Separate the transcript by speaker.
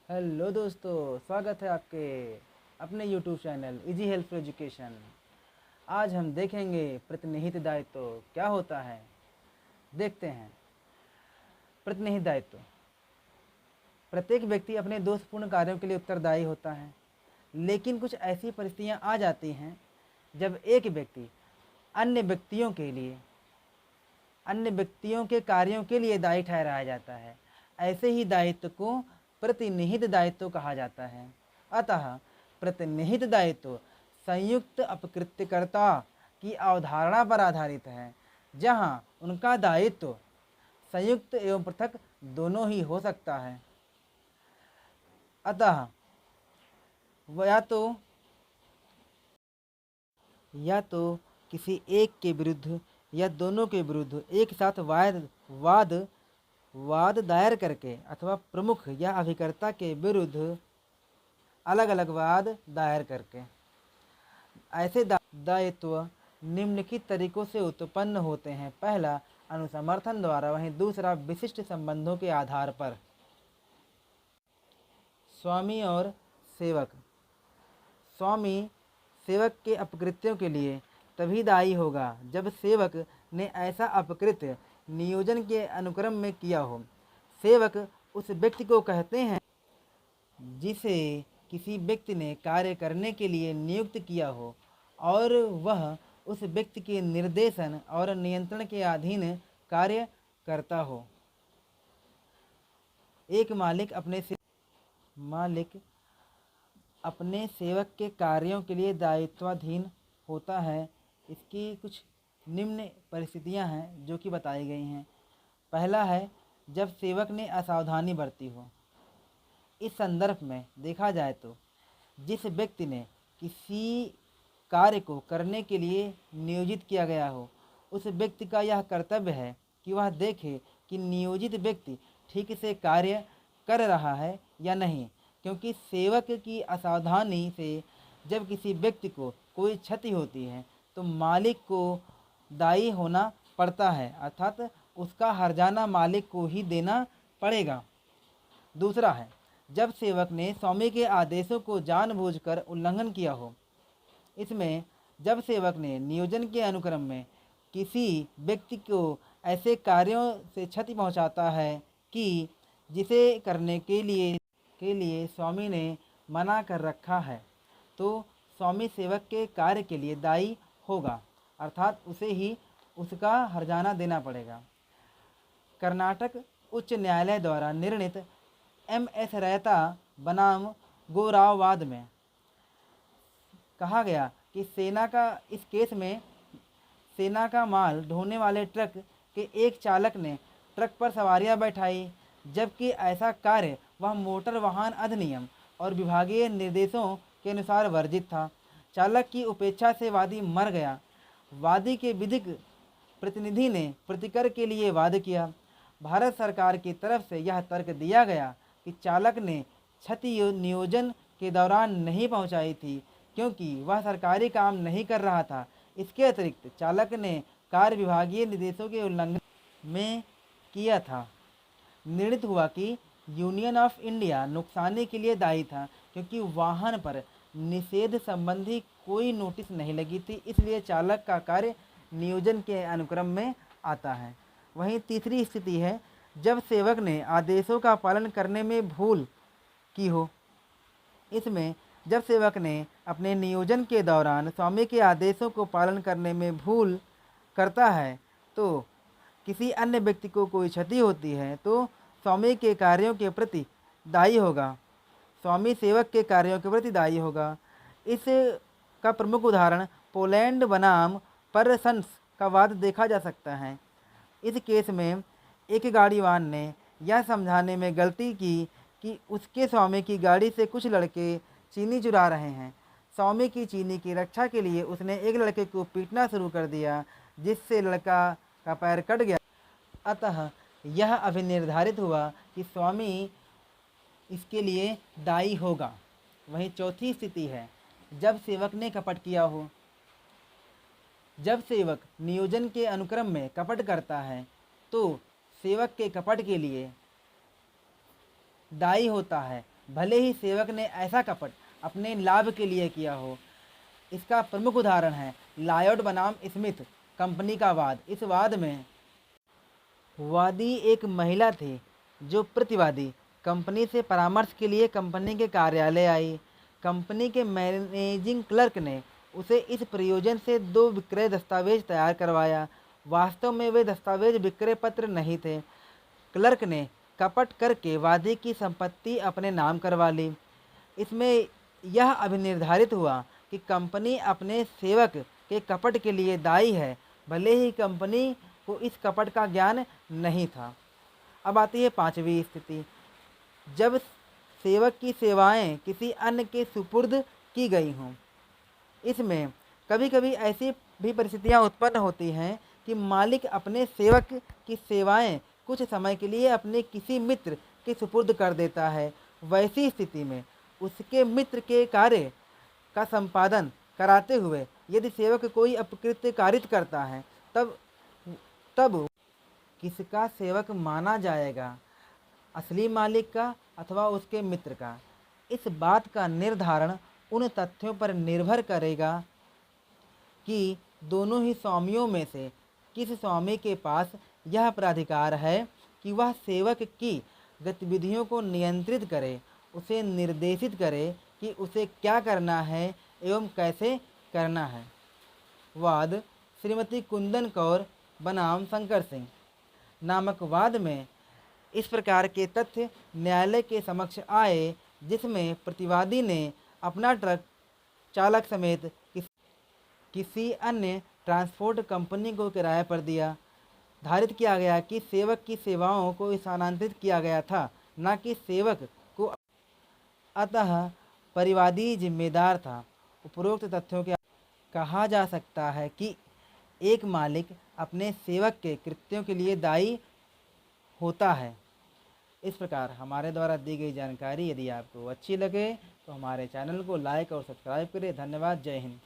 Speaker 1: Hello दोस्तों, स्वागत है आपके अपने YouTube channel easy help for education. आज हम देखेंगे प्रतिनिहित दायित्व क्या होता है। देखते हैं। प्रतिनिहित दायित्व। प्रत्येक व्यक्ति अपने दोषपूर्ण कार्यों के लिए उत्तरदायी होता है, लेकिन कुछ ऐसी परिस्थितियां आ जाती हैं जब एक व्यक्ति अन्य व्यक्तियों के लिए अन्य व्यक्तियों के कार्यों के लिए दायी ठहराया जाता है। ऐसे ही दायित्व को प्रतिनिहित दायित्व कहा जाता है। अतः प्रतिनिहित दायित्व संयुक्त अपकृत्यकर्ता की अवधारणा पर आधारित है, जहां उनका दायित्व संयुक्त एवं पृथक दोनों ही हो सकता है। अतः या तो किसी एक के विरुद्ध या दोनों के विरुद्ध एक साथ वाद वाद दायर करके, अथवा प्रमुख या अभिकर्ता के विरुद्ध अलग अलग वाद दायर करके। ऐसे दायित्व निम्नलिखित तरीकों से उत्पन्न होते हैं। पहला, अनुसमर्थन द्वारा, वहीं दूसरा विशिष्ट संबंधों के आधार पर। स्वामी और सेवक। स्वामी सेवक के अपकृत्यों के लिए तभी दायी होगा जब सेवक ने ऐसा अपकृत्य नियोजन के अनुक्रम में किया हो। सेवक उस व्यक्ति को कहते हैं जिसे किसी व्यक्ति ने कार्य करने के लिए नियुक्त किया हो और वह उस व्यक्ति के निर्देशन और नियंत्रण के अधीन कार्य करता हो। एक मालिक अपने सेवक के कार्यों के लिए दायित्वाधीन होता है। इसकी कुछ निम्न परिस्थितियां हैं जो कि बताई गई हैं। पहला है, जब सेवक ने असावधानी बरती हो। इस संदर्भ में देखा जाए तो जिस व्यक्ति ने किसी कार्य को करने के लिए नियोजित किया गया हो, उस व्यक्ति का यह कर्तव्य है कि वह देखे कि नियोजित व्यक्ति ठीक से कार्य कर रहा है या नहीं, क्योंकि सेवक की असावधानी से जब किसी व्यक्ति को कोई क्षति होती है तो मालिक को दायी होना पड़ता है, अर्थात उसका हर्जाना मालिक को ही देना पड़ेगा। दूसरा है, जब सेवक ने स्वामी के आदेशों को जानबूझकर उल्लंघन किया हो। इसमें जब सेवक ने नियोजन के अनुक्रम में किसी व्यक्ति को ऐसे कार्यों से क्षति पहुंचाता है कि जिसे करने के लिए स्वामी ने मना कर रखा है, तो स्वामी सेवक के कार्य के लिए दायी होगा, अर्थात उसे ही उसका हर्जाना देना पड़ेगा। कर्नाटक उच्च न्यायालय द्वारा निर्णित MS रहता बनाम गोराववाद में कहा गया कि इस केस में सेना का माल ढोने वाले ट्रक के एक चालक ने ट्रक पर सवारियां बैठाई, जबकि ऐसा कार्य वह मोटर वाहन अधिनियम और विभागीय निर्देशों के अनुसार वर्जित था। चालक की उपेक्षा से वादी मर गया। वादी के विधिक प्रतिनिधि ने प्रतिकर के लिए वाद किया। भारत सरकार की तरफ से यह तर्क दिया गया कि चालक ने क्षति नियोजन के दौरान नहीं पहुंचाई थी, क्योंकि वह सरकारी काम नहीं कर रहा था। इसके अतिरिक्त चालक ने कार्य विभागीय निर्देशों के उल्लंघन में किया था। निर्णित हुआ कि यूनियन ऑफ इंडिया नुकसानी के लिए दायी था, क्योंकि वाहन पर निषेध संबंधी कोई नोटिस नहीं लगी थी, इसलिए चालक का कार्य नियोजन के अनुक्रम में आता है। वहीं तीसरी स्थिति है, जब सेवक ने आदेशों का पालन करने में भूल की हो। इसमें जब सेवक ने अपने नियोजन के दौरान स्वामी के आदेशों को पालन करने में भूल करता है तो किसी अन्य व्यक्ति को कोई क्षति होती है तो स्वामी के कार्यों के प्रति दायी होगा। स्वामी सेवक के कार्यों के प्रति दायी होगा। इस का प्रमुख उदाहरण पोलैंड बनाम परसन्स का वाद देखा जा सकता है। इस केस में एक गाड़ीवान ने यह समझाने में गलती की कि उसके स्वामी की गाड़ी से कुछ लड़के चीनी चुरा रहे हैं। स्वामी की चीनी की रक्षा के लिए उसने एक लड़के को पीटना शुरू कर दिया, जिससे लड़का का पैर कट गया। अतः यह अभिनिर्धारित हुआ कि स्वामी इसके लिए दायी होगा। वहीं चौथी स्थिति है, जब सेवक ने कपट किया हो। जब सेवक नियोजन के अनुक्रम में कपट करता है तो सेवक के कपट के लिए दायी होता है। भले ही सेवक ने ऐसा कपट अपने लाभ के लिए किया हो। इसका प्रमुख उदाहरण है लॉयड बनाम स्मिथ कंपनी का वाद। इस वाद में वादी एक महिला थी जो प्रतिवादी कंपनी से परामर्श के लिए कंपनी के कार्यालय आई। कंपनी के मैनेजिंग क्लर्क ने उसे इस प्रयोजन से 2 विक्रय दस्तावेज तैयार करवाया। वास्तव में वे दस्तावेज विक्रय पत्र नहीं थे। क्लर्क ने कपट करके वादी की संपत्ति अपने नाम करवा ली। इसमें यह अभिनिर्धारित हुआ कि कंपनी अपने सेवक के कपट के लिए दायी है, भले ही कंपनी को इस कपट का ज्ञान नहीं था। अब आती है 5वीं स्थिति, जब सेवक की सेवाएं किसी अन्य के सुपुर्द की गई हों। इसमें कभी कभी ऐसी भी परिस्थितियां उत्पन्न होती हैं कि मालिक अपने सेवक की सेवाएं कुछ समय के लिए अपने किसी मित्र के सुपुर्द कर देता है। वैसी स्थिति में उसके मित्र के कार्य का संपादन कराते हुए यदि सेवक कोई अपकृत्य कारित करता है तब किसका सेवक माना जाएगा, असली मालिक का अथवा उसके मित्र का। इस बात का निर्धारण उन तथ्यों पर निर्भर करेगा कि दोनों ही स्वामियों में से किस स्वामी के पास यह प्राधिकार है कि वह सेवक की गतिविधियों को नियंत्रित करे, उसे निर्देशित करे कि उसे क्या करना है एवं कैसे करना है। वाद श्रीमती कुंदन कौर बनाम शंकर सिंह नामक वाद में इस प्रकार के तथ्य न्यायालय के समक्ष आए, जिसमें प्रतिवादी ने अपना ट्रक चालक समेत किसी अन्य ट्रांसपोर्ट कंपनी को किराए पर दिया। धारित किया गया कि सेवक की सेवाओं को स्थानांतरित किया गया था, न कि सेवक को, अतः परिवादी जिम्मेदार था। उपरोक्त तथ्यों के कहा जा सकता है कि एक मालिक अपने सेवक के कृत्यों के लिए दायी होता है। इस प्रकार हमारे द्वारा दी गई जानकारी यदि आपको अच्छी लगे तो हमारे चैनल को लाइक और सब्सक्राइब करें। धन्यवाद। जय हिंद।